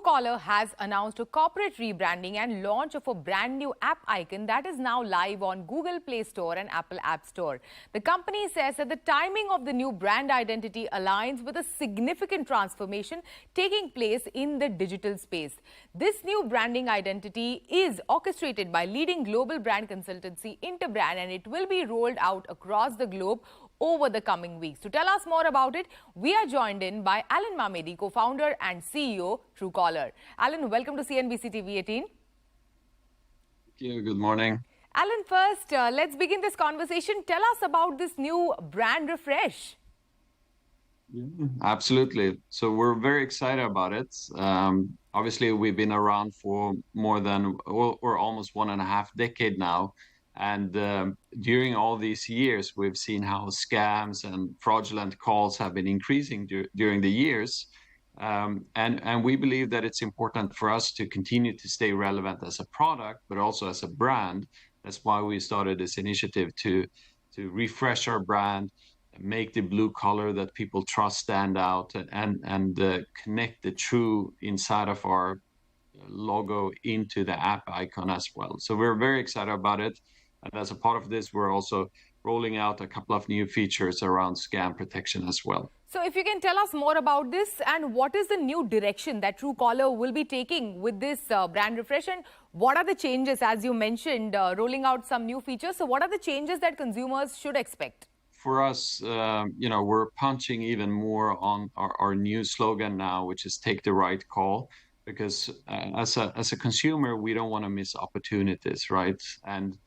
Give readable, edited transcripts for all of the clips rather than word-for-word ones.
Truecaller has announced a corporate rebranding and launch of a brand new app icon that is now live on Google Play Store and Apple App Store. The company says that the timing of the new brand identity aligns with a significant transformation taking place in the digital space. This new branding identity is orchestrated by leading global brand consultancy Interbrand, and it will be rolled out across the globe over the coming weeks. To tell us more about it, we are joined in by Alan Mamedi, co-founder and CEO, Truecaller. Alan, welcome to CNBC TV18. Thank you. Good morning. Alan, first, let's begin this conversation. Tell us about this new brand refresh. Yeah, absolutely. So we're very excited about it. Obviously, we've been around for more than or almost 1.5 decades now. And during all these years, we've seen how scams and fraudulent calls have been increasing during the years. And we believe that it's important for us to continue to stay relevant as a product, but also as a brand. That's why we started this initiative to refresh our brand, make the blue color that people trust stand out, and connect the true inside of our logo into the app icon as well. So we're very excited about it. And as a part of this, we're also rolling out a couple of new features around scam protection as well. So if you can tell us more about this, and what is the new direction that Truecaller will be taking with this brand refresh, and what are the changes, as you mentioned, rolling out some new features. So what are the changes that consumers should expect? For us, we're punching even more on our new slogan now, which is take the right call. Because as a consumer, we don't want to miss opportunities, right? And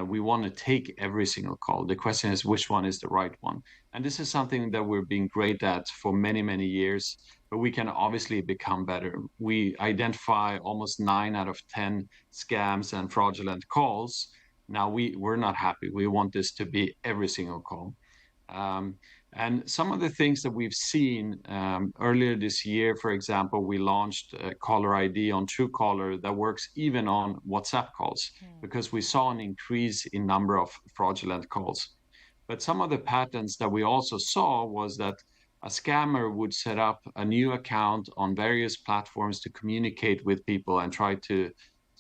we want to take every single call. The question is, which one is the right one? And this is something that we're being great at for many, many years, but we can obviously become better. We identify almost 9 out of 10 scams and fraudulent calls. Now, we're not happy. We want this to be every single call. And some of the things that we've seen earlier this year, for example, we launched caller ID on Truecaller that works even on WhatsApp calls because we saw an increase in number of fraudulent calls. But some of the patterns that we also saw was that a scammer would set up a new account on various platforms to communicate with people and try to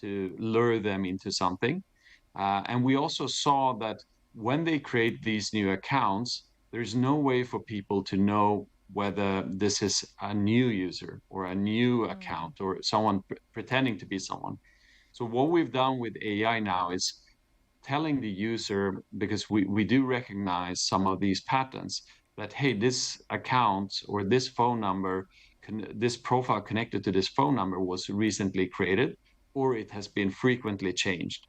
lure them into something. And we also saw that when they create these new accounts, there's no way for people to know whether this is a new user or a new account or someone pretending to be someone. So what we've done with AI now is telling the user, because we do recognize some of these patterns, that, hey, this account or this phone number, this profile connected to this phone number was recently created, or it has been frequently changed.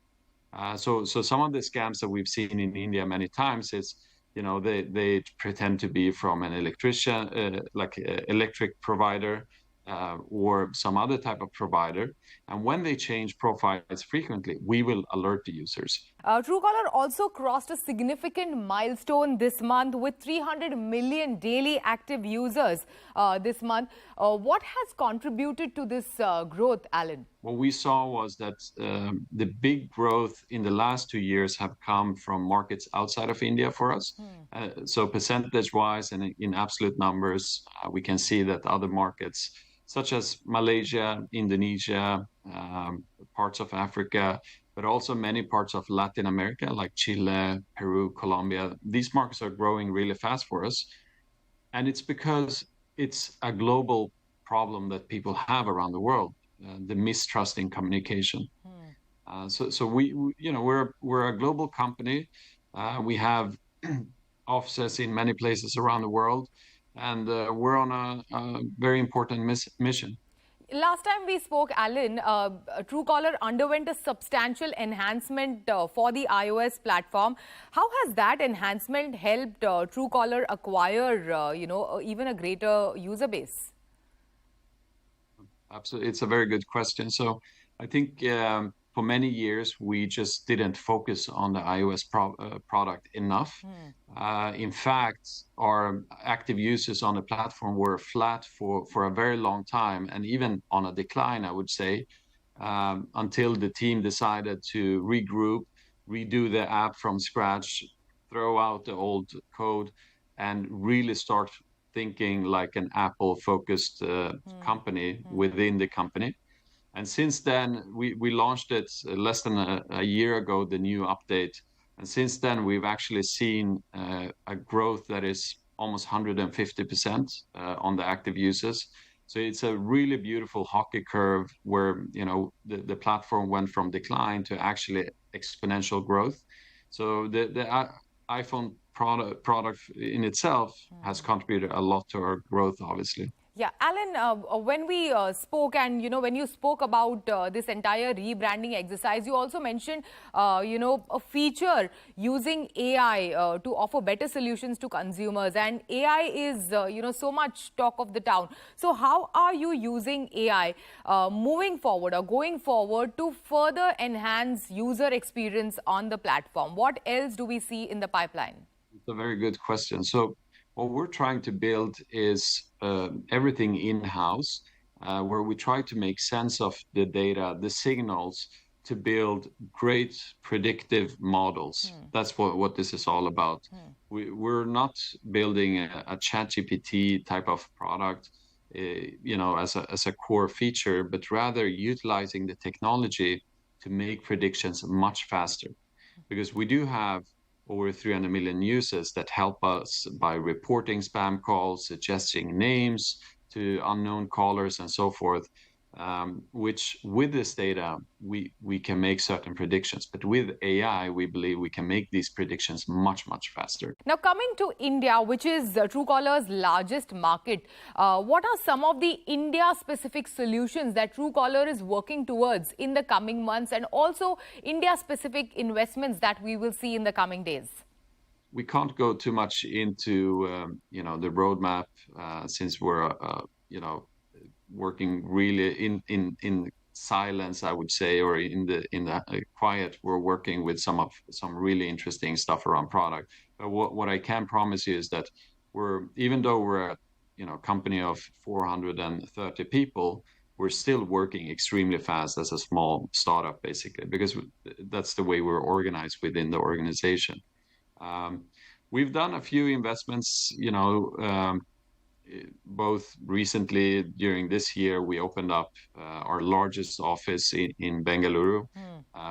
So some of the scams that we've seen in India many times is, they pretend to be from an electrician, like electric provider, or some other type of provider. And when they change profiles frequently, we will alert the users. Truecaller also crossed a significant milestone this month with 300 million daily active users this month. What has contributed to this growth, Alan? What we saw was that the big growth in the last 2 years have come from markets outside of India for us. So percentage-wise and in absolute numbers, we can see that other markets such as Malaysia, Indonesia, parts of Africa, but also many parts of Latin America, like Chile, Peru, Colombia. These markets are growing really fast for us. And it's because it's a global problem that people have around the world, the mistrust in communication. So we're a global company. We have offices in many places around the world. And we're on a very important mission. Last time we spoke, Alan, Truecaller underwent a substantial enhancement for the iOS platform. How has that enhancement helped Truecaller acquire, even a greater user base? Absolutely, it's a very good question. So I think for many years, we just didn't focus on the iOS product enough. In fact, our active users on the platform were flat for a very long time, and even on a decline, I would say, until the team decided to regroup, redo the app from scratch, throw out the old code, and really start thinking like an Apple-focused company within the company. And since then, we launched it less than a year ago, the new update. And since then, we've actually seen a growth that is almost 150% on the active users. So it's a really beautiful hockey curve where, you know, the platform went from decline to actually exponential growth. So the iPhone product in itself has contributed a lot to our growth, obviously. Yeah, Alan, when we spoke and, when you spoke about this entire rebranding exercise, you also mentioned, a feature using AI to offer better solutions to consumers. And AI is, so much talk of the town. So how are you using AI moving forward or going forward to further enhance user experience on the platform? What else do we see in the pipeline? It's a very good question. So what we're trying to build is everything in-house, where we try to make sense of the data, the signals, to build great predictive models. That's what this is all about. We're not building a ChatGPT type of product, as a core feature, but rather utilizing the technology to make predictions much faster. Because we do have over 300 million users that help us by reporting spam calls, suggesting names to unknown callers and so forth, which with this data, we can make certain predictions. But with AI, we believe we can make these predictions much, much faster. Now, coming to India, which is Truecaller's largest market, what are some of the India-specific solutions that Truecaller is working towards in the coming months, and also India-specific investments that we will see in the coming days? We can't go too much into, the roadmap since we're, working really in silence, I would say, or in the quiet. We're working with some really interesting stuff around product. But what I can promise you is that even though we're a company of 430 people, we're still working extremely fast as a small startup, basically, because that's the way we're organized within the organization. We've done a few investments, both recently during this year. We opened up our largest office in Bengaluru,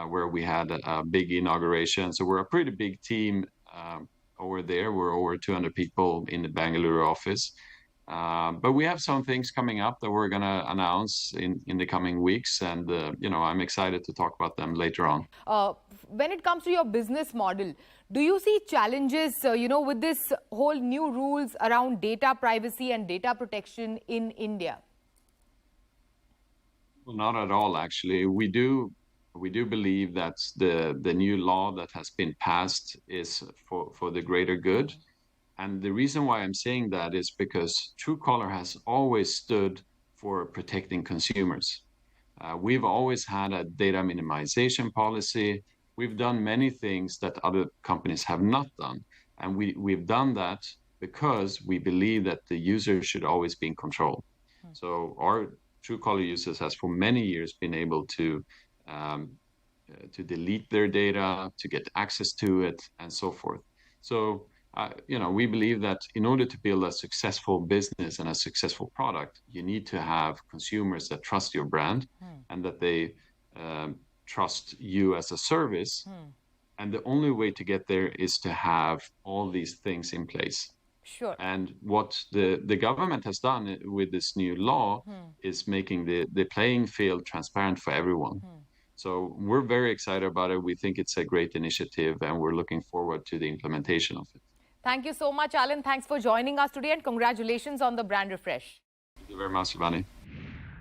where we had a big inauguration. So we're a pretty big team over there. We're over 200 people in the Bengaluru office. But we have some things coming up that we're going to announce in the coming weeks. And, I'm excited to talk about them later on. When it comes to your business model, do you see challenges, with this whole new rules around data privacy and data protection in India? Well, not at all, actually. We do believe that the new law that has been passed is for the greater good. And the reason why I'm saying that is because Truecaller has always stood for protecting consumers. We've always had a data minimization policy. We've done many things that other companies have not done. And we've done that because we believe that the user should always be in control. So our Truecaller users has for many years been able to delete their data, to get access to it, and so forth. So we believe that in order to build a successful business and a successful product, you need to have consumers that trust your brand and that they trust you as a service. And the only way to get there is to have all these things in place. Sure. And what the government has done with this new law is making the playing field transparent for everyone. So we're very excited about it. We think it's a great initiative, and we're looking forward to the implementation of it. Thank you so much, Alan. Thanks for joining us today, and congratulations on the brand refresh. Thank you very much, Shibani.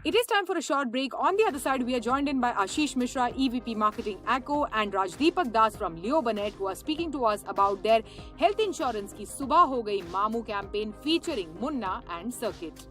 It is time for a short break. On the other side, we are joined in by Ashish Mishra, EVP Marketing ACO, and Rajdeepak Das from Leo Burnett, who are speaking to us about their health insurance ki Subah Ho Gayi Mamu campaign featuring Munna and Circuit.